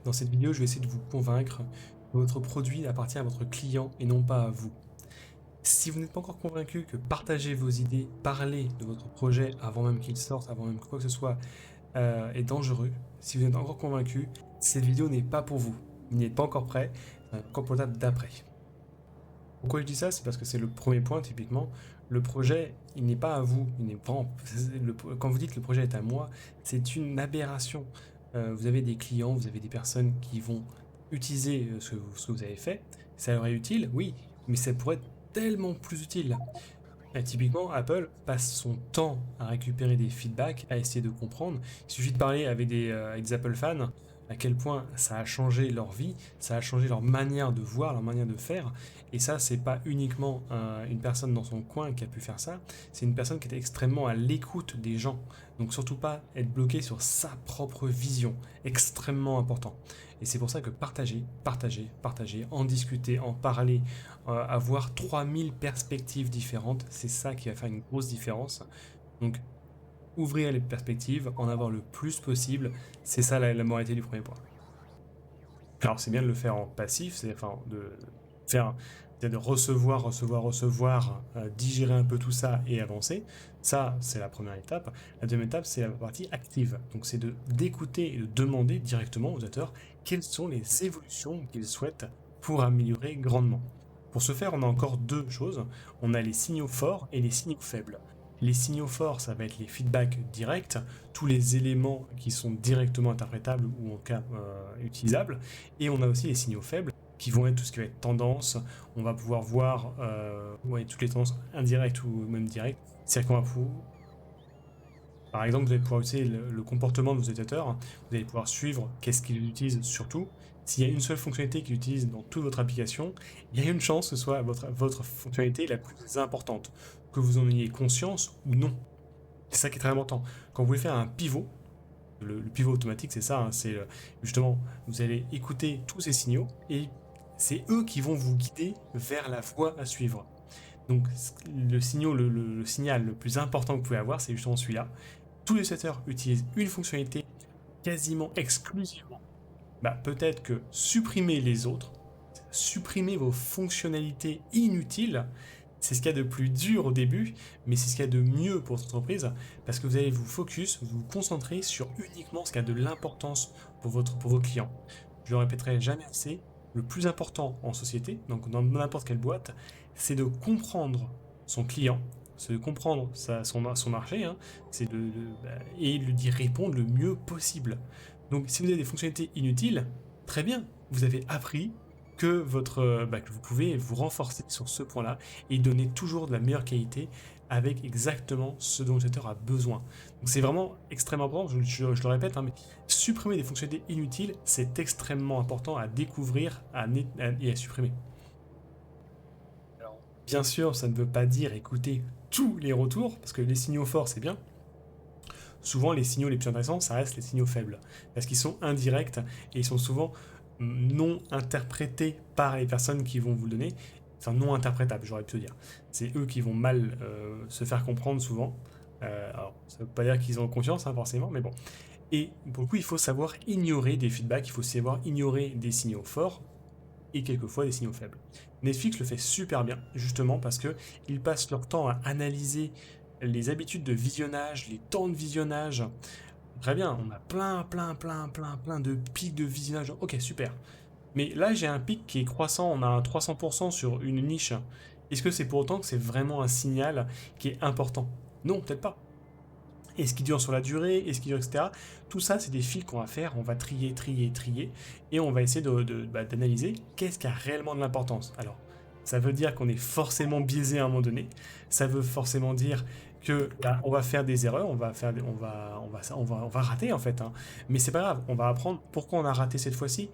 Dans cette vidéo, je vais essayer de vous convaincre que votre produit appartient à votre client et non pas à vous. Si vous n'êtes pas encore convaincu que partager vos idées, parler de votre projet avant même qu'il sorte, avant même que quoi que ce soit, est dangereux, si vous n'êtes pas encore convaincu, cette vidéo n'est pas pour vous. Vous n'y êtes pas encore prêt, encore pour l'étape d'après. Pourquoi je dis ça? C'est parce que c'est le premier point, typiquement. Le projet, il n'est pas à vous. Il n'est pas quand vous dites que le projet est à moi, c'est une aberration. Vous avez des clients, vous avez des personnes qui vont utiliser ce que vous avez fait. Ça leur est utile, oui, mais ça pourrait être tellement plus utile. Typiquement, Apple passe son temps à récupérer des feedbacks, à essayer de comprendre. Il suffit de parler avec des Apple fans, à quel point ça a changé leur vie, ça a changé leur manière de voir, leur manière de faire. Et ça, c'est pas uniquement une personne dans son coin qui a pu faire ça, c'est une personne qui était extrêmement à l'écoute des gens. Donc surtout pas être bloqué sur sa propre vision, extrêmement important. Et c'est pour ça que partager, en discuter, en parler, avoir 3000 perspectives différentes, c'est ça qui va faire une grosse différence. Donc, ouvrir les perspectives, en avoir le plus possible, c'est ça la moralité du premier point. Alors, c'est bien de le faire en passif, c'est enfin de faire, c'est de recevoir, digérer un peu tout ça et avancer. Ça, c'est la première étape. La deuxième étape, c'est la partie active. Donc, c'est d'écouter et de demander directement aux auteurs quelles sont les évolutions qu'ils souhaitent pour améliorer grandement. Pour ce faire, on a encore deux choses. On a les signaux forts et les signaux faibles. Les signaux forts, ça va être les feedbacks directs, tous les éléments qui sont directement interprétables ou en cas utilisables. Et on a aussi les signaux faibles qui vont être tout ce qui va être tendance. On va pouvoir voir toutes les tendances indirectes ou même directes. C'est-à-dire qu'on va pouvoir, par exemple, vous allez pouvoir utiliser le comportement de vos utilisateurs. Vous allez pouvoir suivre qu'est-ce qu'ils utilisent surtout. S'il y a une seule fonctionnalité qu'ils utilisent dans toute votre application, il y a une chance que ce soit votre fonctionnalité la plus importante, que vous en ayez conscience ou non. C'est ça qui est très important. Quand vous voulez faire un pivot, le pivot automatique, c'est ça, hein, c'est justement, vous allez écouter tous ces signaux et c'est eux qui vont vous guider vers la voie à suivre. Donc le signal le plus important que vous pouvez avoir, c'est justement celui-là. Tous les utilisateurs utilisent une fonctionnalité quasiment exclusivement. Bah, peut-être que supprimer les autres, supprimer vos fonctionnalités inutiles, c'est ce qu'il y a de plus dur au début, mais c'est ce qu'il y a de mieux pour votre entreprise, parce que vous allez vous concentrer sur uniquement ce qui a de l'importance pour vos clients. Je le répéterai jamais assez, le plus important en société, donc dans n'importe quelle boîte, c'est de comprendre son client, c'est de comprendre son marché, hein, et d'y répondre le mieux possible. Donc si vous avez des fonctionnalités inutiles, très bien, vous avez appris que vous pouvez vous renforcer sur ce point-là et donner toujours de la meilleure qualité avec exactement ce dont l'utilisateur a besoin. Donc c'est vraiment extrêmement important, je le répète, hein, mais supprimer des fonctionnalités inutiles, c'est extrêmement important à découvrir et à supprimer. Alors, bien sûr, ça ne veut pas dire écouter tous les retours, parce que les signaux forts, c'est bien. Souvent, les signaux les plus intéressants, ça reste les signaux faibles, parce qu'ils sont indirects et ils sont souvent non interprétés par les personnes qui vont vous le donner, enfin non interprétables, j'aurais pu dire. C'est eux qui vont mal se faire comprendre souvent. Alors, ça ne veut pas dire qu'ils ont confiance, hein, forcément, mais bon. Et pour le coup, il faut savoir ignorer des feedbacks, il faut savoir ignorer des signaux forts et quelquefois des signaux faibles. Netflix le fait super bien, justement parce que ils passent leur temps à analyser les habitudes de visionnage, les temps de visionnage. Très bien, on a plein de pics de visionnage. Ok, super. Mais là, j'ai un pic qui est croissant, on a un 300% sur une niche. Est-ce que c'est pour autant que c'est vraiment un signal qui est important? Non, peut-être pas. Est-ce qu'il dure sur la durée? Est-ce qu'il dure, etc. Tout ça, c'est des fils qu'on va faire. On va trier, et on va essayer d'analyser qu'est-ce qui a réellement de l'importance. Alors, ça veut dire qu'on est forcément biaisé à un moment donné. Ça veut forcément dire que on va faire des erreurs, on va rater en fait, hein. Mais c'est pas grave, on va apprendre pourquoi on a raté cette fois-ci,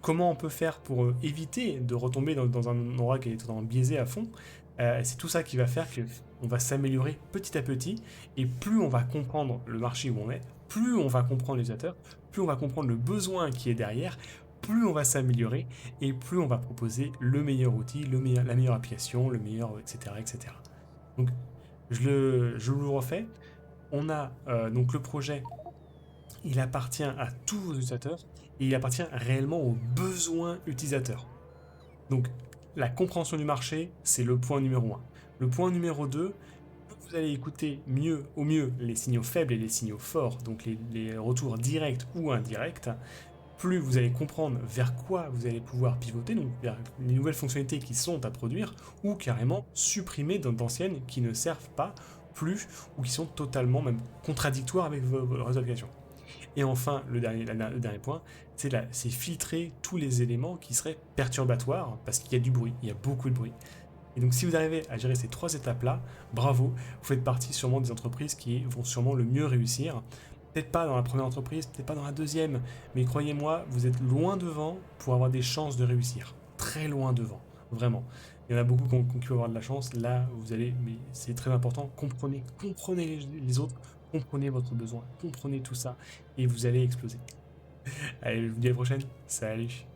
comment on peut faire pour éviter de retomber dans un endroit qui est totalement biaisé à fond. C'est tout ça qui va faire qu'on va s'améliorer petit à petit, et plus on va comprendre le marché où on est, plus on va comprendre les utilisateurs, plus on va comprendre le besoin qui est derrière, plus on va s'améliorer, et plus on va proposer le meilleur outil, la meilleure application, le meilleur, etc. etc. Donc je le refais, on a donc le projet, il appartient à tous vos utilisateurs, et il appartient réellement aux besoins utilisateurs. Donc, la compréhension du marché, c'est le point numéro 1. Le point numéro 2, vous allez écouter au mieux les signaux faibles et les signaux forts, donc les retours directs ou indirects, plus vous allez comprendre vers quoi vous allez pouvoir pivoter, donc vers les nouvelles fonctionnalités qui sont à produire, ou carrément supprimer d'anciennes qui ne servent pas plus, ou qui sont totalement même contradictoires avec vos applications. Et enfin, le dernier point, c'est filtrer tous les éléments qui seraient perturbatoires, parce qu'il y a du bruit, il y a beaucoup de bruit. Et donc si vous arrivez à gérer ces 3 étapes-là, bravo, vous faites partie sûrement des entreprises qui vont sûrement le mieux réussir. Peut-être pas dans la première entreprise, peut-être pas dans la deuxième, mais croyez-moi, vous êtes loin devant pour avoir des chances de réussir. Très loin devant, vraiment. Il y en a beaucoup qui peuvent avoir de la chance, là vous allez, mais c'est très important, comprenez les autres, comprenez votre besoin, comprenez tout ça, et vous allez exploser. Allez, je vous dis à la prochaine, salut.